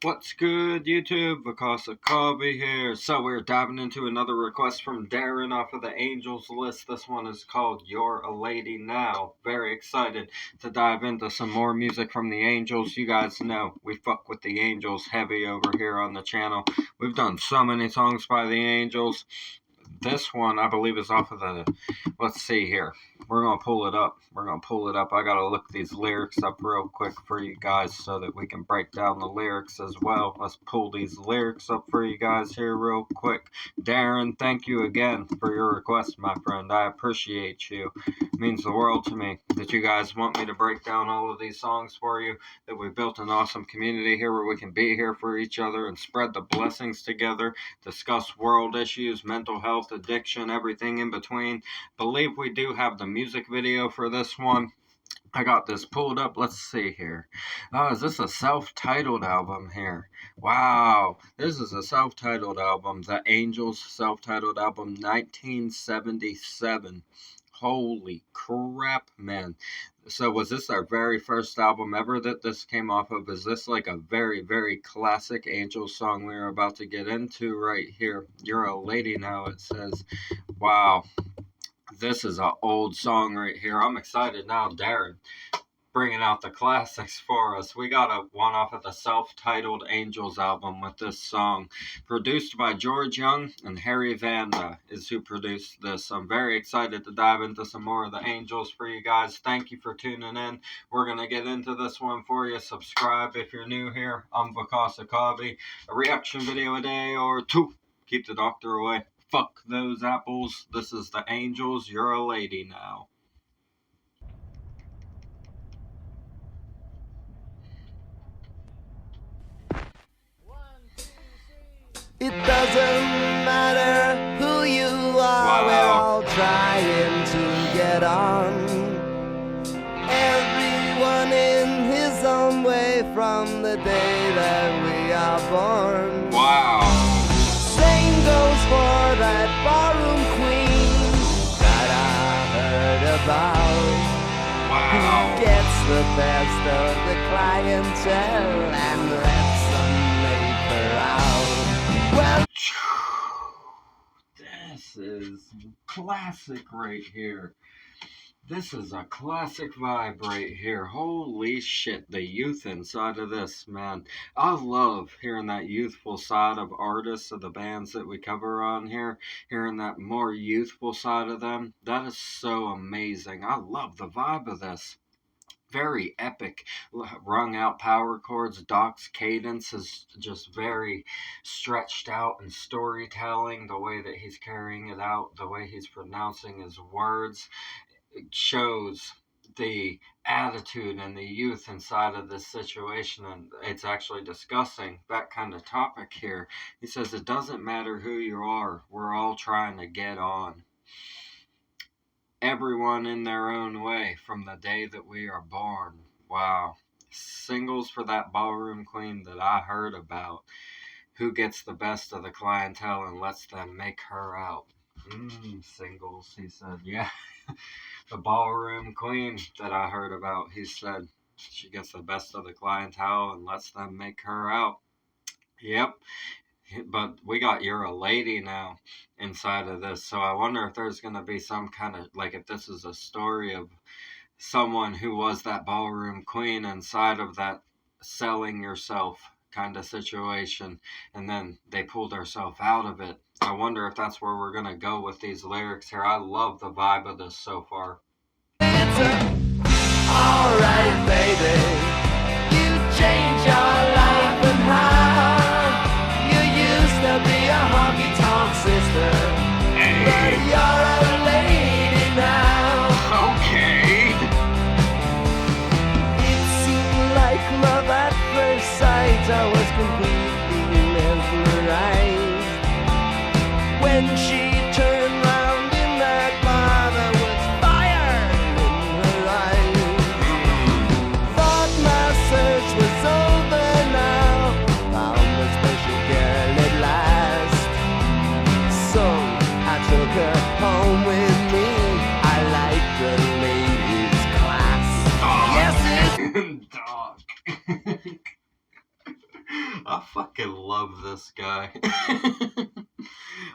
What's good, YouTube? Because of Kobe here. So we're diving into another request from Darren off of the Angels list. This one is called You're a Lady Now. Very excited to dive into some more music from the Angels. You guys know we fuck with the Angels heavy over here on the channel. We've done so many songs by the Angels. This one, I believe, is off of the, let's see here. We're going to pull it up. I got to look these lyrics up real quick for you guys so that we can break down the lyrics as well. Let's pull these lyrics up for you guys here real quick. Darren, thank you again for your request, my friend. I appreciate you. It means the world to me that you guys want me to break down all of these songs for you, that we've built an awesome community here where we can be here for each other and spread the blessings together, discuss world issues, mental health, addiction, everything in between. Believe we do have the music video for this one. I got this pulled up. Let's see here. Is this a self-titled album here? Wow. This is a self-titled album. The Angels self-titled album, 1977. Holy crap, man. So was this our very first album ever that this came off of? Is this like a very, very classic Angels song we're about to get into right here? You're a Lady Now, it says. Wow. This is an old song right here. I'm excited now, Darren, bringing out the classics for us. We got one off of the self-titled Angels album with this song. Produced by George Young and Harry Vanda is who produced this. I'm very excited to dive into some more of the Angels for you guys. Thank you for tuning in. We're going to get into this one for you. Subscribe if you're new here. I'm Vakasa Kabi. A reaction video a day or two. Keep the doctor away. Fuck those apples. This is the Angels. You're a Lady Now. It doesn't matter who you are, we're all trying to get on. Everyone in his own way from the day that we are born. Wow. Same goes for that barroom queen that I heard about. Wow. Who gets the best of the clientele and lets them make her out. Well, this is classic right here. This is a classic vibe right here. Holy shit, the youth inside of this, man. I love hearing that youthful side of artists, of the bands that we cover on here. Hearing that more youthful side of them. That is so amazing. I love the vibe of this. Very epic, rung out power chords. Doc's cadence is just very stretched out in storytelling. The way that he's carrying it out, the way he's pronouncing his words, it shows the attitude and the youth inside of this situation, and it's actually discussing that kind of topic here. He says it doesn't matter who you are, we're all trying to get on. Everyone in their own way from the day that we are born. Wow. Singles for that ballroom queen that I heard about. Who gets the best of the clientele and lets them make her out. Singles, he said. Yeah. The ballroom queen that I heard about, he said. She gets the best of the clientele and lets them make her out. Yep. But we got You're a Lady Now inside of this. So I wonder if there's going to be some kind of, like, if this is a story of someone who was that ballroom queen inside of that selling yourself kind of situation, and then they pulled themselves out of it. I wonder if that's where we're going to go with these lyrics here. I love the vibe of this so far. alright, baby, you change your life and how you used to be a honky-tonk sister, but you're a lady now. Okay. It seemed like love at first sight. I was completely mesmerized when she turned round in that bar. There was fire in her eyes. Thought my search was over now. Found a special girl at last. So I took her home with me. I like the ladies' class. Dog. Yes, it Dog. I fucking love this guy.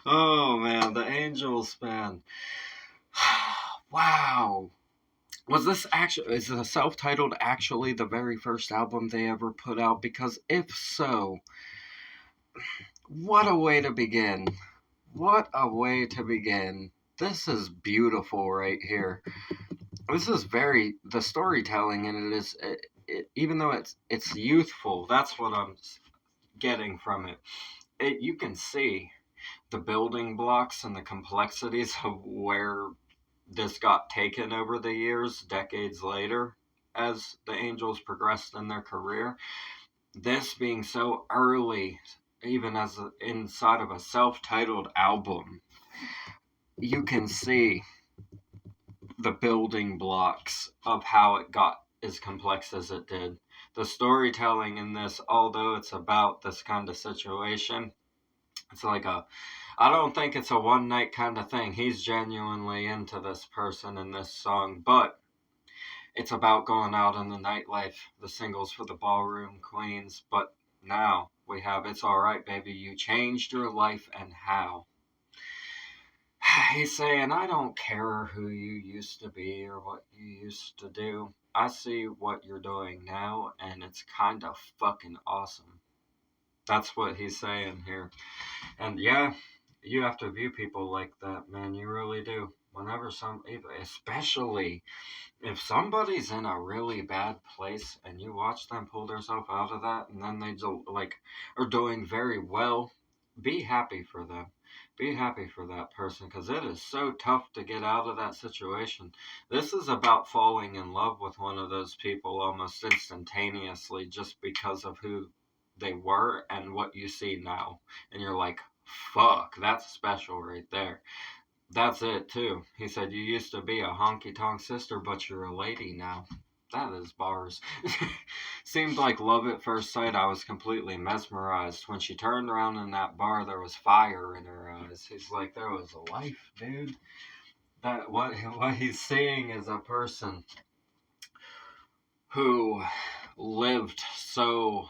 Oh man, the Angels, man. Wow. Was this actually, is the self-titled actually the very first album they ever put out? Because if so, what a way to begin. What a way to begin. This is beautiful right here. This is very, the storytelling in it is, even though it's youthful, that's what I'm getting from it. You can see the building blocks and the complexities of where this got taken over the years, decades later, as the Angels progressed in their career. This being so early, even as inside of a self-titled album, you can see the building blocks of how it got as complex as it did. The storytelling in this, although it's about this kind of situation, it's like I don't think it's a one night kind of thing. He's genuinely into this person in this song, but it's about going out in the nightlife, the singles for the ballroom queens. But now we have It's Alright, Baby, You Changed Your Life and How. He's saying, I don't care who you used to be or what you used to do. I see what you're doing now, and it's kind of fucking awesome. That's what he's saying here. And yeah, you have to view people like that, man. You really do. Whenever especially if somebody's in a really bad place and you watch them pull themselves out of that and then they like are doing very well, be happy for them. Be happy for that person because it is so tough to get out of that situation. This is about falling in love with one of those people almost instantaneously just because of who they were and what you see now. And you're like, fuck, that's special right there. That's it, too. He said, you used to be a honky-tonk sister, but you're a lady now. That is bars. Seemed like love at first sight. I was completely mesmerized. When she turned around in that bar, there was fire in her eyes. He's like, there was a life, dude. That what he's seeing is a person who lived so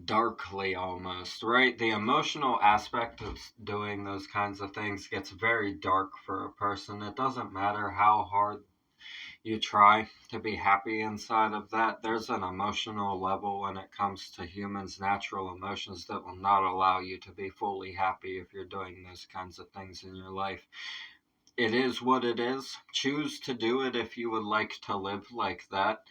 darkly almost, right? The emotional aspect of doing those kinds of things gets very dark for a person. It doesn't matter how hard you try to be happy inside of that. There's an emotional level when it comes to humans' natural emotions that will not allow you to be fully happy if you're doing those kinds of things in your life. It is what it is. Choose to do it if you would like to live like that.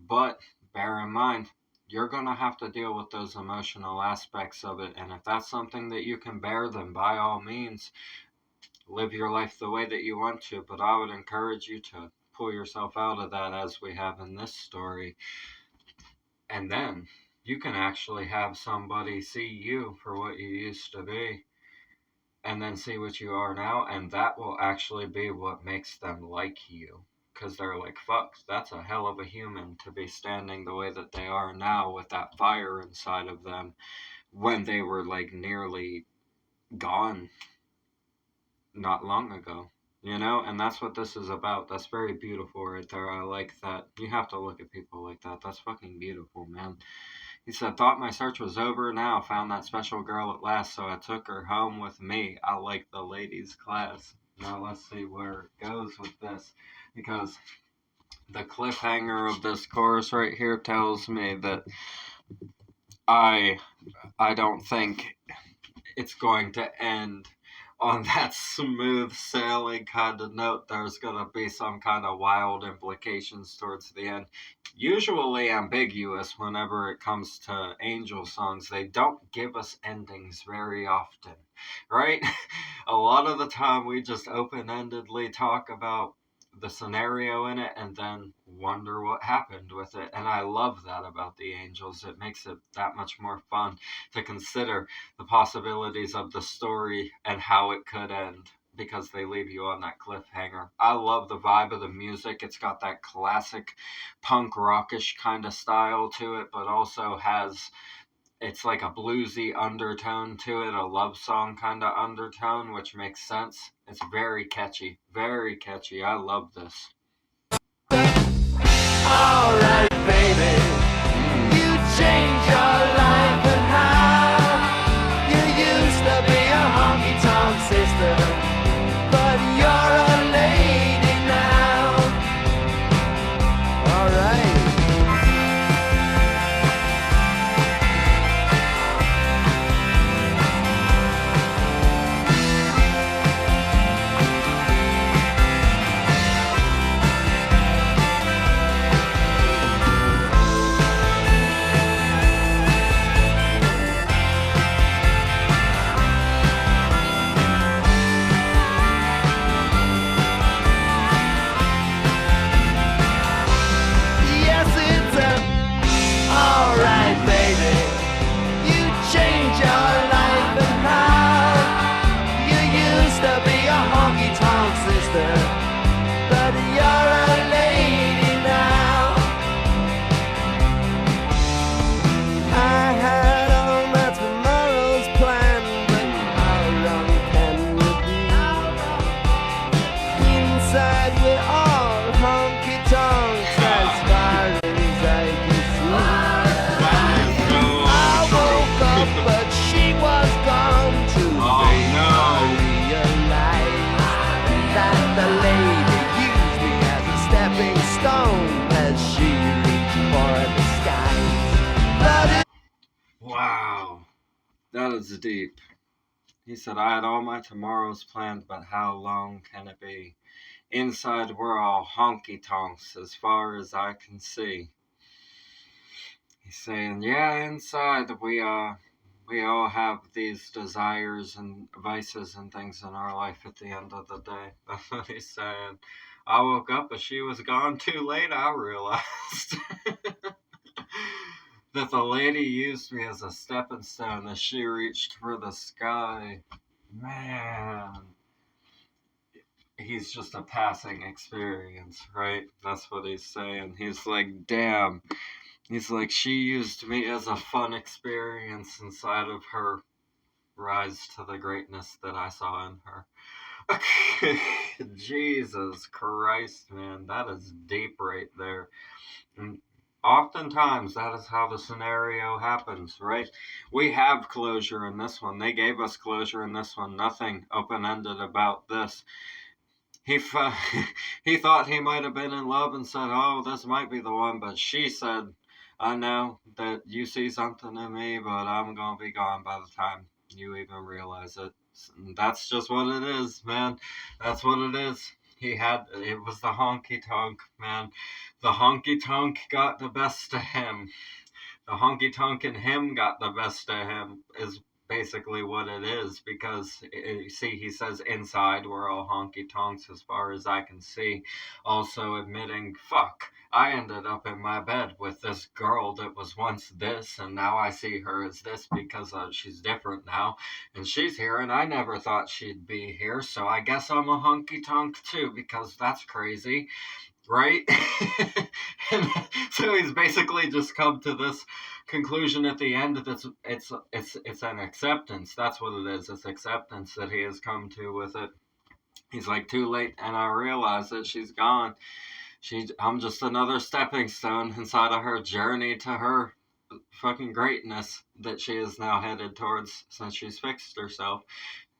But bear in mind, you're going to have to deal with those emotional aspects of it. And if that's something that you can bear, then by all means, live your life the way that you want to. But I would encourage you to pull yourself out of that as we have in this story. And then you can actually have somebody see you for what you used to be and then see what you are now. And that will actually be what makes them like you. Because they're like, fuck, that's a hell of a human to be standing the way that they are now with that fire inside of them when they were like nearly gone not long ago, you know? And that's what this is about. That's very beautiful right there. I like that. You have to look at people like that. That's fucking beautiful, man. He said, thought my search was over now. Found that special girl at last, so I took her home with me. I like the ladies' class. Now let's see where it goes with this. Because the cliffhanger of this chorus right here tells me that I don't think it's going to end on that smooth sailing kind of note. There's going to be some kind of wild implications towards the end. Usually ambiguous whenever it comes to angel songs. They don't give us endings very often, right? A lot of the time we just open-endedly talk about the scenario in it and then wonder what happened with it. And I love that about the Angels. It makes it that much more fun to consider the possibilities of the story and how it could end because they leave you on that cliffhanger. I love the vibe of the music. It's got that classic punk rockish kind of style to it, but also has, it's like a bluesy undertone to it, a love song kind of undertone, which makes sense. It's very catchy, very catchy. I love this. Alright, baby, you change your life. Wow, that is deep. He said, I had all my tomorrows planned, but how long can it be? Inside, we're all honky tonks as far as I can see. He's saying, yeah, inside we all have these desires and vices and things in our life at the end of the day. That's what he's saying. I woke up and she was gone too late, I realized. That the lady used me as a stepping stone as she reached for the sky. Man, he's just a passing experience, right? That's what he's saying. He's like, damn. He's like, she used me as a fun experience inside of her rise to the greatness that I saw in her. Jesus Christ, man, that is deep right there. And oftentimes, that is how the scenario happens, right? We have closure in this one. They gave us closure in this one. Nothing open ended about this. He he thought he might have been in love and said, "Oh, this might be the one," but she said, "I know that you see something in me, but I'm gonna be gone by the time you even realize it." And that's just what it is, man. That's what it is. It was the honky tonk, man. The honky tonk got the best of him. The honky tonk and him got the best of him is basically what it is, because see, he says inside we're all honky tonks as far as I can see, also admitting, fuck, I ended up in my bed with this girl that was once this, and now I see her as this because she's different now, and she's here, and I never thought she'd be here, so I guess I'm a honky tonk too, because that's crazy, right? And so he's basically just come to this conclusion at the end that it's an acceptance. That's what it is. It's acceptance that he has come to with it. He's like, too late, and I realize that she's gone. I'm just another stepping stone inside of her journey to her fucking greatness that she is now headed towards since she's fixed herself.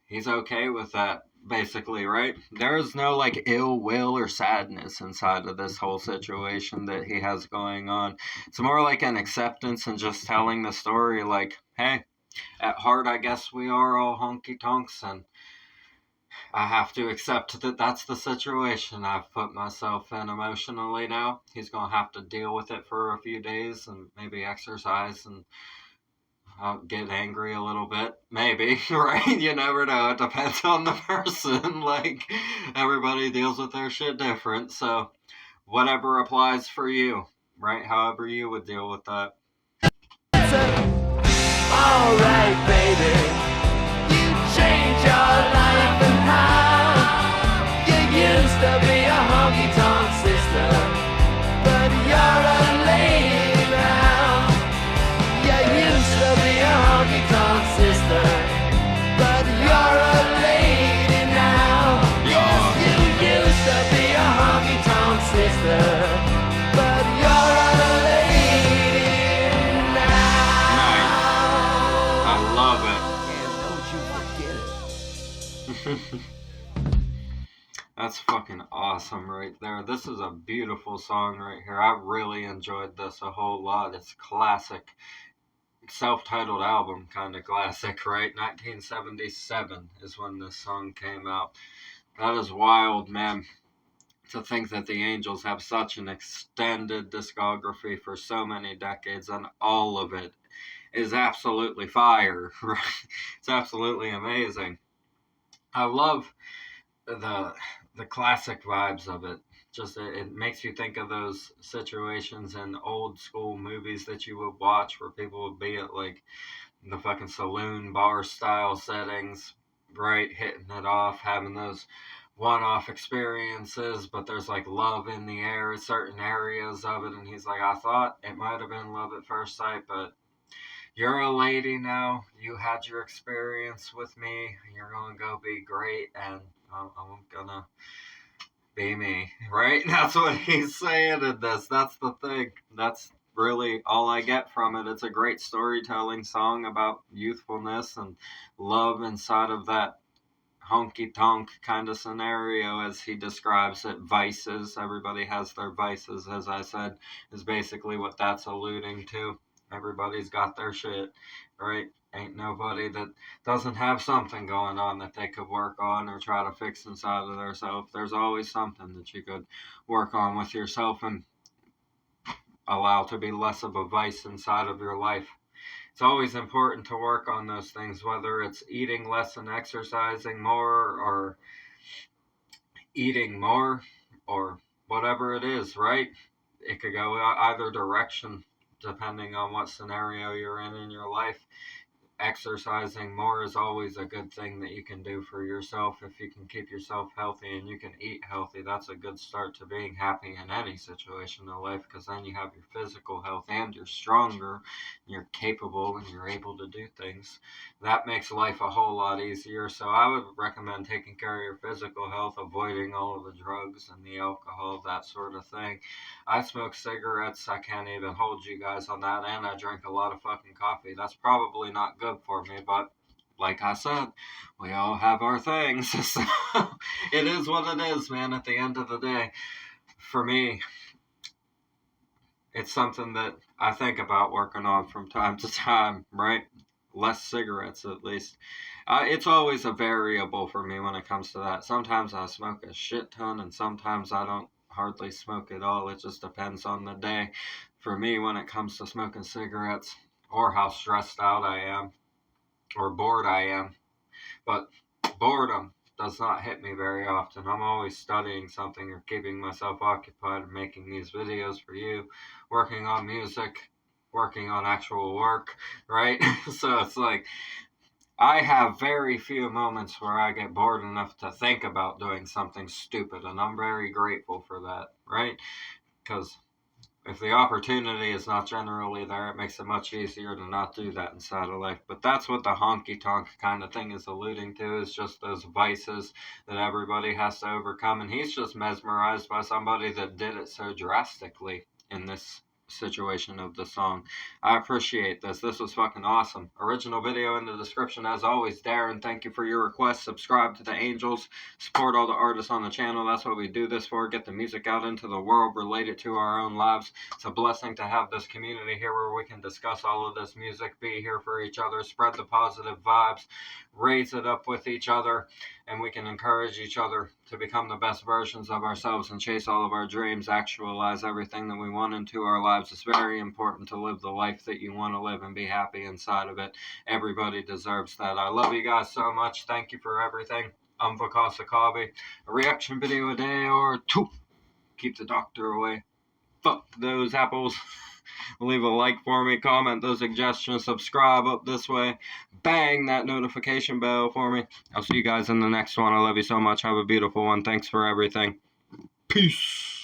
He's okay with that, basically, right? There's no like ill will or sadness inside of this whole situation that he has going on. It's more like an acceptance and just telling the story like, hey, at heart, I guess we are all honky tonks, and I have to accept that that's the situation I've put myself in emotionally now. He's going to have to deal with it for a few days and maybe exercise and I'll get angry a little bit, maybe, right? You never know. It depends on the person. Like, everybody deals with their shit different. So, whatever applies for you, right? However you would deal with that. Alright, baby, you change your life and how you used to be a honky tonk sister, but you're a lady now. You used to be a honky tonk sister, but you're a lady now. Yes, you used to be a honky tonk sister, but you're a lady now. I love it. And don't you forget it. That's fucking awesome right there. This is a beautiful song right here. I really enjoyed this a whole lot. It's classic. Self-titled album kind of classic, right? 1977 is when this song came out. That is wild, man. To think that the Angels have such an extended discography for so many decades, and all of it is absolutely fire. Right? It's absolutely amazing. I love the classic vibes of it. Just it makes you think of those situations in old school movies that you would watch where people would be at like the fucking saloon bar style settings, right? Hitting it off, having those one-off experiences, but there's like love in the air in certain areas of it, and he's like, I thought it might have been love at first sight, but you're a lady now. You had your experience with me. You're gonna go be great, and I'm gonna be me, right? That's what he's saying in this. That's the thing. That's really all I get from it. It's a great storytelling song about youthfulness and love inside of that honky tonk kind of scenario, as he describes it. Vices. Everybody has their vices, as I said, is basically what that's alluding to. Everybody's got their shit, right? Ain't nobody that doesn't have something going on that they could work on or try to fix inside of themselves. There's always something that you could work on with yourself and allow to be less of a vice inside of your life. It's always important to work on those things, whether it's eating less and exercising more, or eating more, or whatever it is, right? It could go either direction depending on what scenario you're in your life. Exercising more is always a good thing that you can do for yourself. If you can keep yourself healthy and you can eat healthy, that's a good start to being happy in any situation in life, because then you have your physical health and you're stronger, you're capable, and you're able to do things. That makes life a whole lot easier. So I would recommend taking care of your physical health, avoiding all of the drugs and the alcohol, that sort of thing. I smoke cigarettes. I can't even hold you guys on that. And I drink a lot of fucking coffee. That's probably not good for me, but like I said, we all have our things. So it is what it is, man, at the end of the day. For me, it's something that I think about working on from time to time, right? Less cigarettes, at least. It's always a variable for me when it comes to that. Sometimes I smoke a shit ton, and sometimes I don't hardly smoke at all. It just depends on the day. For me, when it comes to smoking cigarettes, or how stressed out I am, or bored I am. But boredom does not hit me very often. I'm always studying something or keeping myself occupied and making these videos for you, working on music, working on actual work, right? So it's like I have very few moments where I get bored enough to think about doing something stupid, and I'm very grateful for that, right? Because if the opportunity is not generally there, it makes it much easier to not do that inside of life. But that's what the honky tonk kind of thing is alluding to, is just those vices that everybody has to overcome. And he's just mesmerized by somebody that did it so drastically in this situation of the song. I appreciate this. This was fucking awesome. Original video in the description as always. Darren, thank you for your request. Subscribe to the Angels. Support all the artists on the channel. That's what we do this for. Get the music out into the world, relate it to our own lives. It's a blessing to have this community here where we can discuss all of this music, be here for each other, spread the positive vibes, raise it up with each other, and we can encourage each other to become the best versions of ourselves and chase all of our dreams, actualize everything that we want into our lives. It's very important to live the life that you want to live and be happy inside of it. Everybody deserves that. I love you guys so much. Thank you for everything. I'm Vakasa Kabi. A reaction video a day or two. Keep the doctor away. Fuck those apples. Leave a like for me, comment those suggestions, subscribe up this way, bang that notification bell for me. I'll see you guys in the next one. I love you so much. Have a beautiful one. Thanks for everything. Peace.